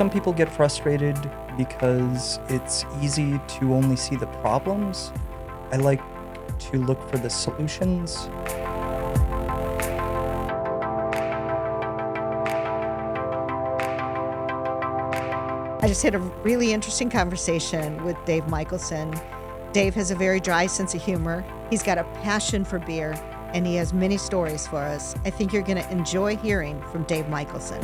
some people get frustrated because it's easy to only see the problems. I like to look for the solutions. I just had a really interesting conversation with Dave Michelson. Dave has a very dry sense of humor. He's got a passion for beer, and he has many stories for us. I think you're going to enjoy hearing from Dave Michelson.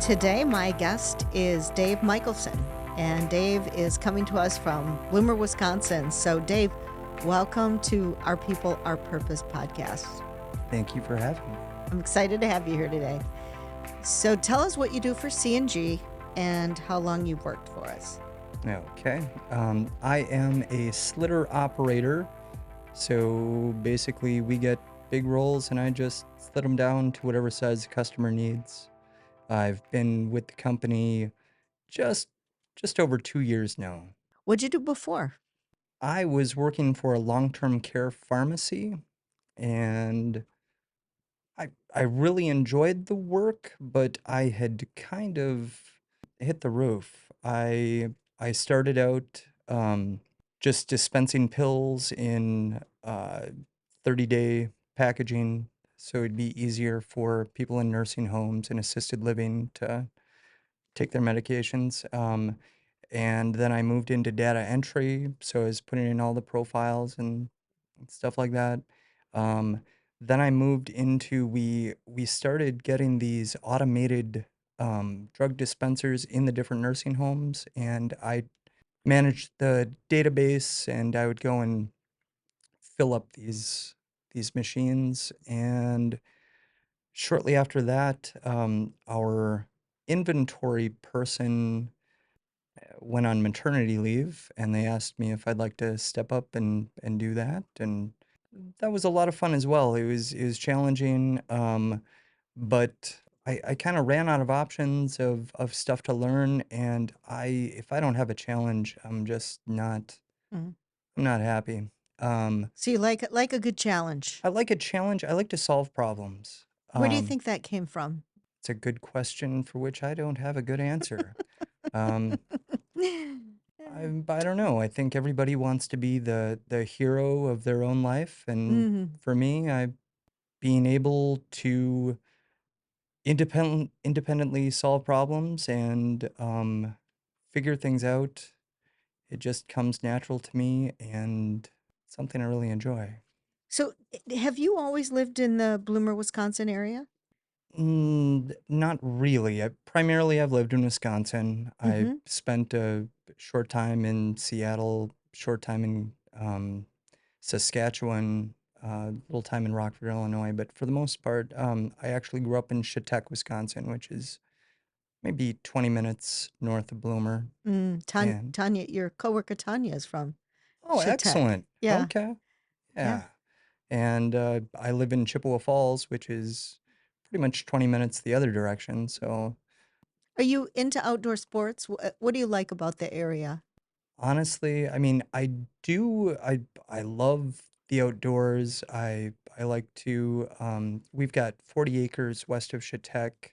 Today, my guest is Dave Michelson, and Dave is coming to us from Bloomer, Wisconsin. So, Dave, welcome to Our People, Our Purpose podcast. Thank you for having me. I'm excited to have you here today. So tell us what you do for C&G and how long you've worked for us. Okay. I am a slitter operator. So basically, we get big rolls and I just slit them down to whatever size the customer needs. I've been with the company just over 2 years now. What'd you do before? I was working for a long-term care pharmacy, and I really enjoyed the work, but I had kind of hit the roof. I started out just dispensing pills in 30-day packaging, so it'd be easier for people in nursing homes and assisted living to take their medications. And then I moved into data entry, so I was putting in all the profiles and stuff like that. Um, then I moved into we started getting these automated drug dispensers in the different nursing homes, and I managed the database, and I would go and fill up these machines. And shortly after that, our inventory person went on maternity leave, and they asked me if I'd like to step up and do that, and that was a lot of fun as well. It was challenging, but I kind of ran out of options of stuff to learn, and if I don't have a challenge, Mhm. I'm not happy. Um, So you like a good challenge. I like a challenge. I like to solve problems. Where do you think that came from? It's a good question for which I don't have a good answer. Um, I don't know. I think everybody wants to be the hero of their own life, and Mm-hmm. for me, being able to independently solve problems and figure things out, it just comes natural to me, and something I really enjoy. So have you always lived in the Bloomer, Wisconsin area? Not really. Primarily, I've lived in Wisconsin. I Mm-hmm. spent a short time in Seattle, short time in Saskatchewan, a little time in Rockford, Illinois. But for the most part, I actually grew up in Chautauqua, Wisconsin, which is maybe 20 minutes north of Bloomer. And Tanya, your coworker Tanya is from oh, Chautauqua. excellent. Yeah, Okay. yeah. Yeah. And I live in Chippewa Falls, which is pretty much 20 minutes the other direction. So Are you into outdoor sports? What do you like about the area? honestly, I mean, I love the outdoors. I like to we've got 40 acres west of Chautauqua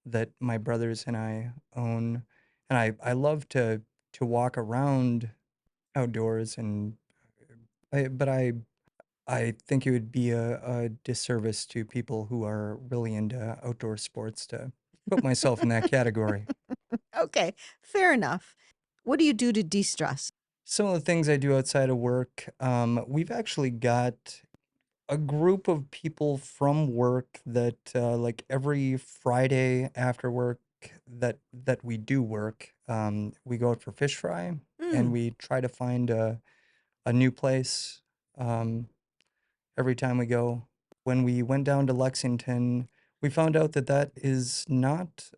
that my brothers and I own, and I love to walk around outdoors, and but I think it would be a disservice to people who are really into outdoor sports to put myself in that category. Okay, fair enough. What do you do to de-stress? Some of the things I do outside of work, we've actually got a group of people from work that like every Friday after work that we do work, we go out for fish fry, and Mm. we try to find a new place um, every time we go. When we went down to Lexington, we found out that that is not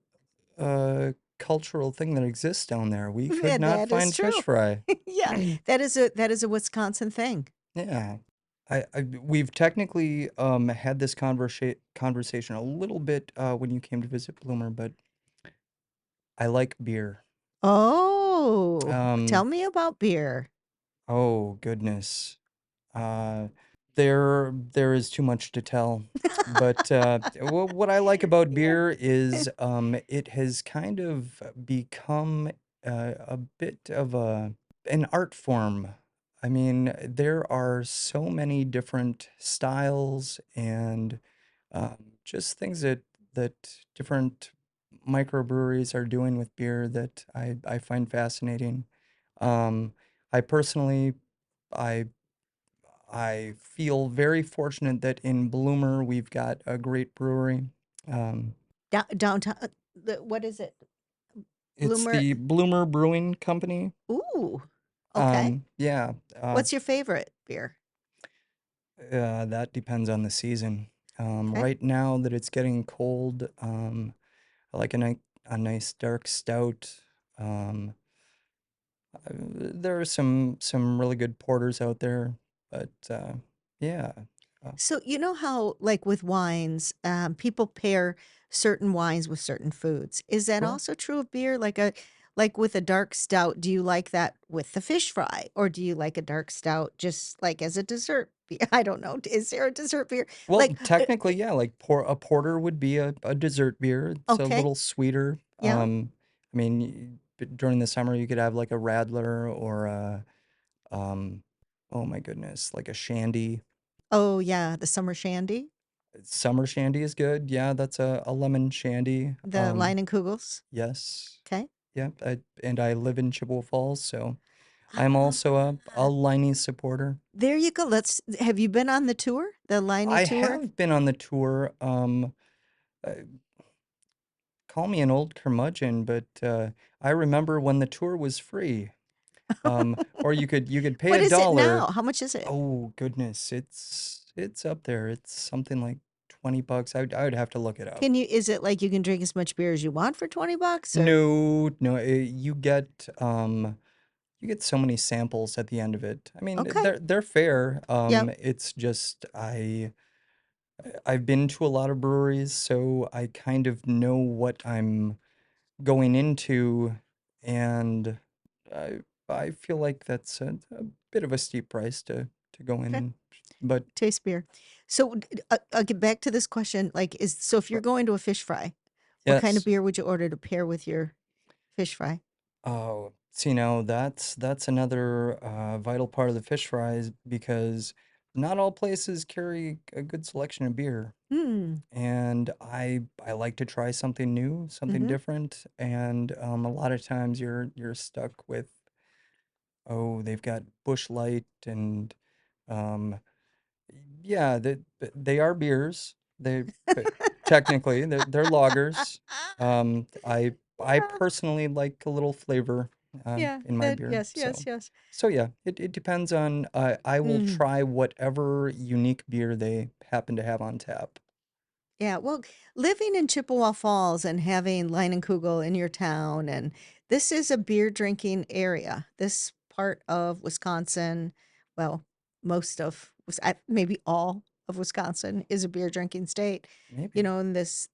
a cultural thing that exists down there. We could not That is find fish true. fry. Yeah, that is a Wisconsin thing. Yeah. We've technically had this conversation a little bit when you came to visit Bloomer, but I like beer. Oh, tell Um, me about beer. oh goodness. Uh, There is too much to tell. But what I like about Yeah. beer is it has kind of become a bit of an art form. I mean, there are so many different styles and just things that different microbreweries are doing with beer that I find fascinating. Um, I personally, I I feel very fortunate that in Bloomer we've got a great brewery. Um, Downtown. What is it? it's Bloomer. the Bloomer Brewing Company. Ooh. Okay. Yeah, uh, What's your favorite beer? that depends on the season. Okay. Right now that it's getting cold, I like a nice dark stout. Um, there are some really good porters out there, but yeah, uh, So you know how, like with wines, people pair certain wines with certain foods. Is that sure. also true of beer? Like with a dark stout, do you like that with the fish fry, or do you like a dark stout just like as a dessert beer? I don't know. Is there a dessert beer? Well, Like, technically, yeah, like a porter would be a dessert beer. It's a okay, little sweeter. yeah. I mean, during the summer you could have like a radler or a um, oh my goodness, like a shandy. Oh yeah, the summer shandy, Summer shandy is good. Yeah, that's a lemon shandy. the line and kugels. Yes. Okay. Yeah, and I live in Chippewa Falls, so I'm also a Ah, Liney supporter. there you go. Have you been on the tour, the Liney I tour? have been on the tour. Uh, Call me an old curmudgeon, but I remember when the tour was free. Or you could pay What a is it dollar. now? How much is it? Oh goodness, it's up there. It's something like $20. I would have to look it up. Is it like you can drink as much beer as you want for 20 bucks or? No, no, you get so many samples at the end of it. I mean, Okay. they're fair. Yep. It's just I've been to a lot of breweries, so I kind of know what I'm going into, and I I feel like that's a bit of a steep price to go in Okay. and but Taste beer. So I'll get back to this question. So if you're r- going to a fish fry, what kind of yes. beer would you order to pair with your fish fry? Oh, see now that's another vital part of the fish fries because not all places carry a good selection of beer. Hmm. And I like to try something new, something Mm-hmm. different, and a lot of times you're stuck with, oh, they've got Bush Light and um yeah, they are beers. They but technically they're lagers. I Yeah. personally like a little flavor Yeah. in my That beer. yes, yes, yes. So yeah, it depends on I will Mm. try whatever unique beer they happen to have on tap. Yeah, well, living in Chippewa Falls and having Leinenkugel in your town, and this is a beer drinking area. This part of Wisconsin, well, most of maybe all of Wisconsin is a beer drinking state. You Maybe. know, and this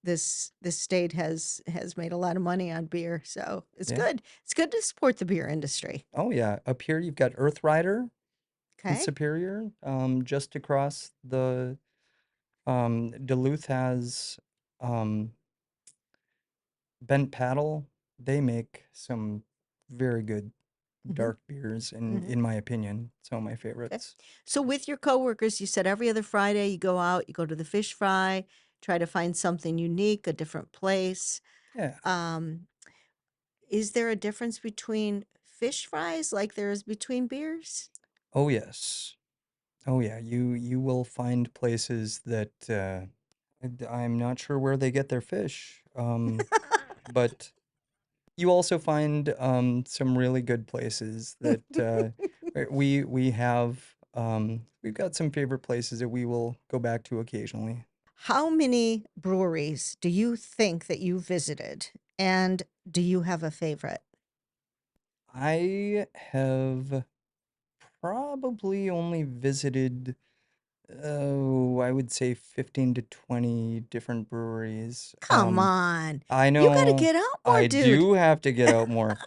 state has made a lot of money on beer, so it's Yeah. good. It's good to support the beer industry. Oh yeah. Up here you've got Earth Rider in Okay. Superior. Just across the Duluth has um Bent Paddle. They make some very good Mm-hmm. dark beers Mm-hmm. in my opinion. Some of my Okay. favorites. So with your coworkers, you said every other Friday you go out, you go to the fish fry, try to find something unique, a different place. Yeah. Um, is there a difference between fish fries like there is between beers? Oh yes. Oh yeah. You will find places that I'm not sure where they get their fish. But you also find some really good places that we have we've got some favorite places that we will go back to occasionally. How many breweries do you think that you visited? And do you have a favorite? I have probably only visited, oh, I would say 15 to 20 different breweries. Come on. I You got to know get out more, I dude. do have to get out more.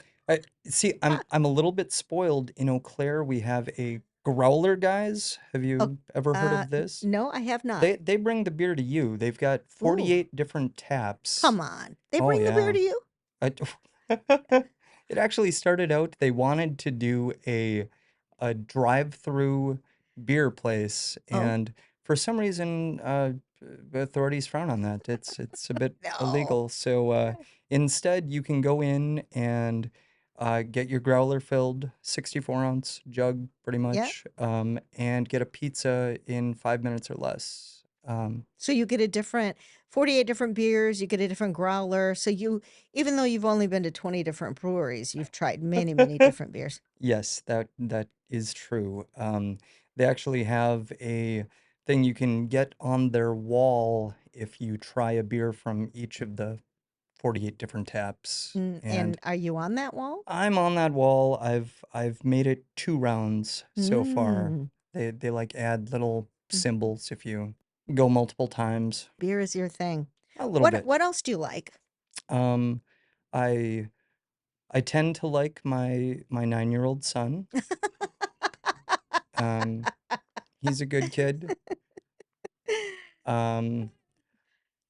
See, I'm a little bit spoiled. In Eau Claire, we have a Growler guys, have Oh, you ever heard of this? no, I have not. They bring the beer to you. They've got Ooh, 48 different taps. come on. They Oh bring the beer yeah. to you? I, it actually started out they wanted to do a drive-through beer place, Oh, and for some reason, the authorities frown on that. It's a bit no. illegal. So instead, you can go in and get your growler filled, 64-ounce jug, pretty Yeah. much, and get a pizza in 5 minutes or less. So you get a different 48 different beers, you get a different growler. So you even though you've only been to 20 different breweries, you've tried many, many different beers. Yes, that is true. They actually have a thing you can get on their wall if you try a beer from each of the 48 different taps. And And are you on that wall? I'm on that wall. I've made it 2 rounds so far. Mm. They like add little Mhm. symbols if you go multiple times. Beer is your thing. A little bit. What else do you like? Um, I I tend to like my 9-year-old son. Um, he's a good kid. Um,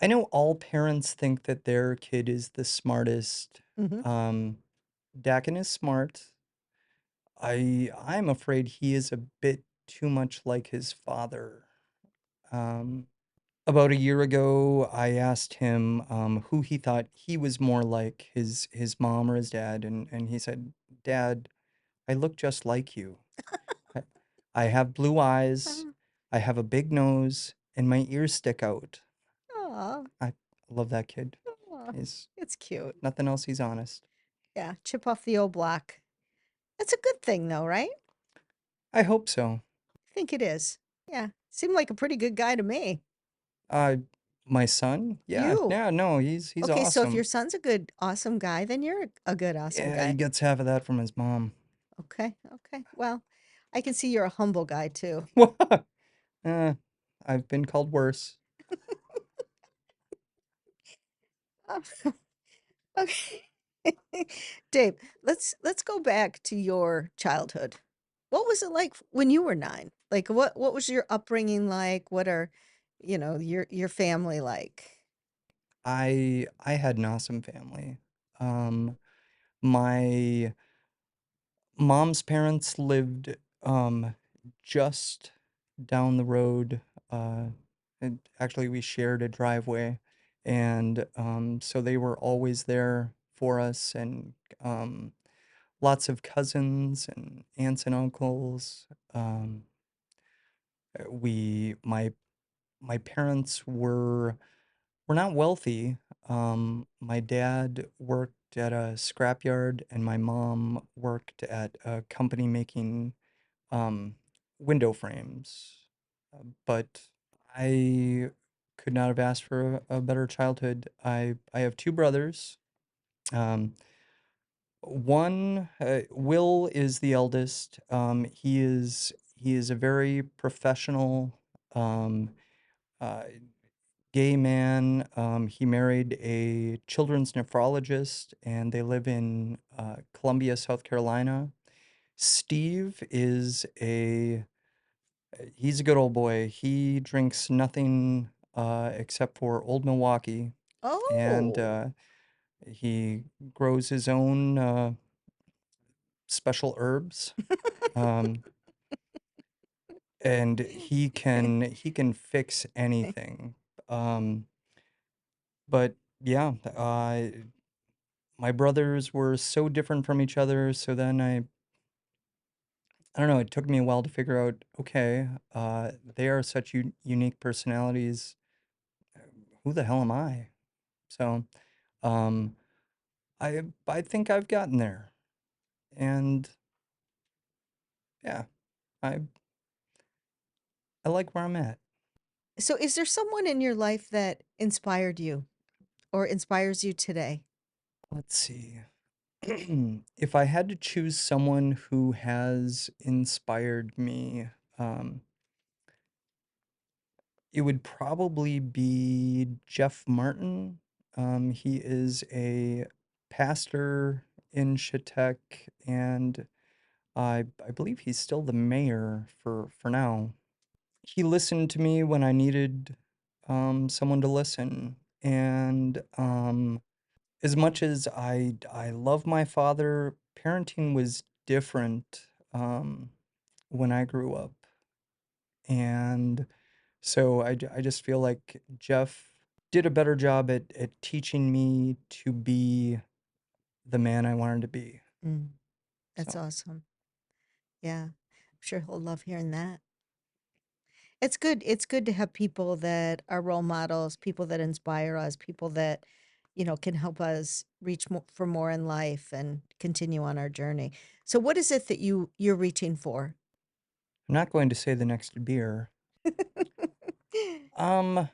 I know all parents think that their kid is the smartest. Mhm. Um, Dakin is smart. I'm afraid he is a bit too much like his father. Um, about a year ago, I asked him who he thought he was more like, his mom or his dad, and he said, "Dad, I look just like you. I, I have blue eyes, I have a big nose, and my ears stick out." Oh, I love that kid. aw, He's it's cute. nothing else, he's honest. Yeah, chip off the old block. That's a good thing though, right? I hope so. I think it is. Yeah. Seemed like a pretty good guy to me. Uh, my son? Yeah, You. yeah, no, he's Okay, so if your awesome. son's a good, awesome guy, then you're a good, awesome Yeah, he guy. gets half of that from his mom. Okay, okay. Well, I can see you're a humble guy too. uh, I've been called worse. Okay. Dave, let's go back to your childhood. What was it like when you were 9? Like what was your upbringing like? What are, your family like? I had an awesome family. Um, my mom's parents lived just down the road. And actually, we shared a driveway, and so they were always there for us, and um, lots of cousins and aunts and uncles. Um, we my parents were not wealthy. My dad worked at a scrapyard, and my mom worked at a company making um, window frames. But I could not have asked for a better childhood. I have two brothers. Um, Will is the eldest. He is a very professional um, uh, gay man. He married a children's nephrologist, and they live in Columbia, South Carolina. Steve is a he's a good old boy. He drinks nothing except for Old Milwaukee, and Oh. he grows his own special herbs. Um, and he can fix anything. Um, but yeah, my brothers were so different from each other. So then I don't know. It took me a while to figure out. Okay, they are such unique personalities. Who the hell am I? So, um, I think I've gotten there, and yeah, I I like where I'm at. So is there someone in your life that inspired you or inspires you today? Let's see. If I had to choose someone who has inspired me, um, it would probably be Jeff Martin. He is a pastor in Chautauqua, and I believe he's still the mayor for now. He listened to me when I needed someone to listen, and as much as I love my father, parenting was different when I grew up, and so I just feel like Jeff did a better job at teaching me to be the man I wanted to be. Mm, that's So awesome. Yeah. I'm sure he'll love hearing that. It's good. It's good to have people that are role models, people that inspire us, people that, can help us reach for more in life and continue on our journey. So what is it that you're reaching for? I'm not going to say the next beer. Um,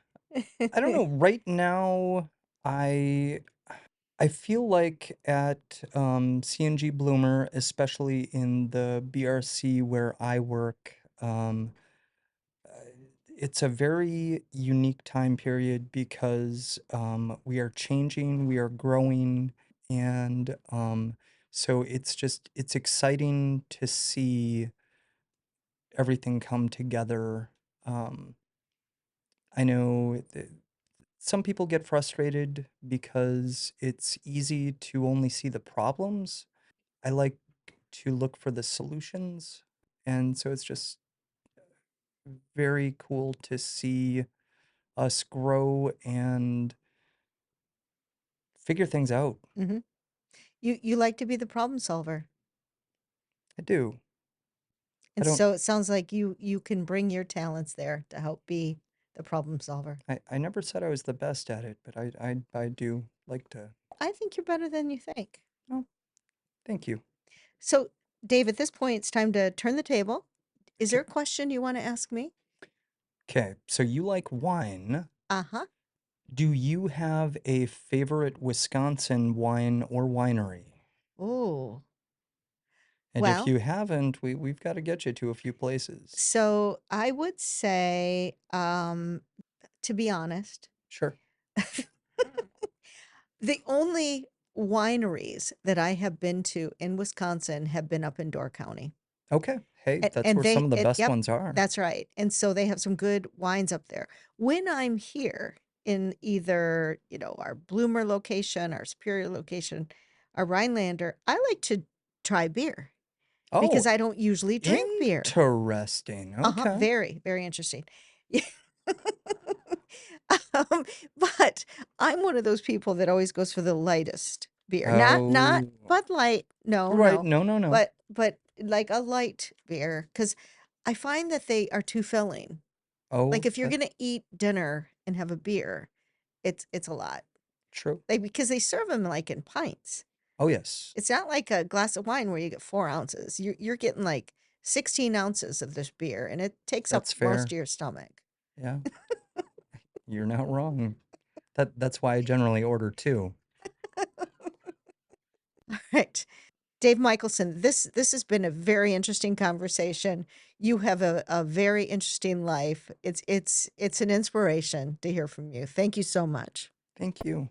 I don't know. Right now, I I feel like at CNG Bloomer, especially in the BRC where I work, uh, it's a very unique time period because we are changing, we are growing, and so it's exciting to see everything come together. Um, I know some people get frustrated because it's easy to only see the problems. I like to look for the solutions. And so it's just very cool to see us grow and figure things out. hmm You like to be the problem solver. I do. I And don't, so it sounds like you can bring your talents there to help be the problem solver. I never said I was the best at it, but I do like to. I think you're better than you think. Oh, thank you. So, Dave, at this point, it's time to turn the table. Is there Okay. a question you want to ask me? Okay. So you like wine. Uh huh. Do you have a favorite Wisconsin wine or winery? Oh, And if well, you haven't, we've got to get you to a few places. so I would say, to be honest, Sure. the only wineries that I have been to in Wisconsin have been up in Door County. Okay. Hey, that's And where some they of the it best yep, ones are. that's right, and so they have some good wines up there. When I'm here in either, our Bloomer location, our Superior location, our Rhinelander, I like to try beer Oh, because I don't usually drink beer. interesting. Uh-huh, Okay. very, very interesting. Yeah. Um, but I'm one of those people that always goes for the lightest beer. Not Oh, Bud Light, no, right. no, No, no, no. but like a light beer, because I find that they are too filling. Like Oh, if you're gonna eat dinner and have a beer, it's a lot. true. Like because they serve them like in pints. Oh, yes. It's not like a glass of wine where you get 4 ounces. You're getting like 16 ounces of this beer, and it takes up That's most of fair. your stomach. Yeah, you're not wrong. That's why I generally order two. Right. Dave Michelson, this has been a very interesting conversation. You have a very interesting life. It's an inspiration to hear from you. Thank you so much. Thank you.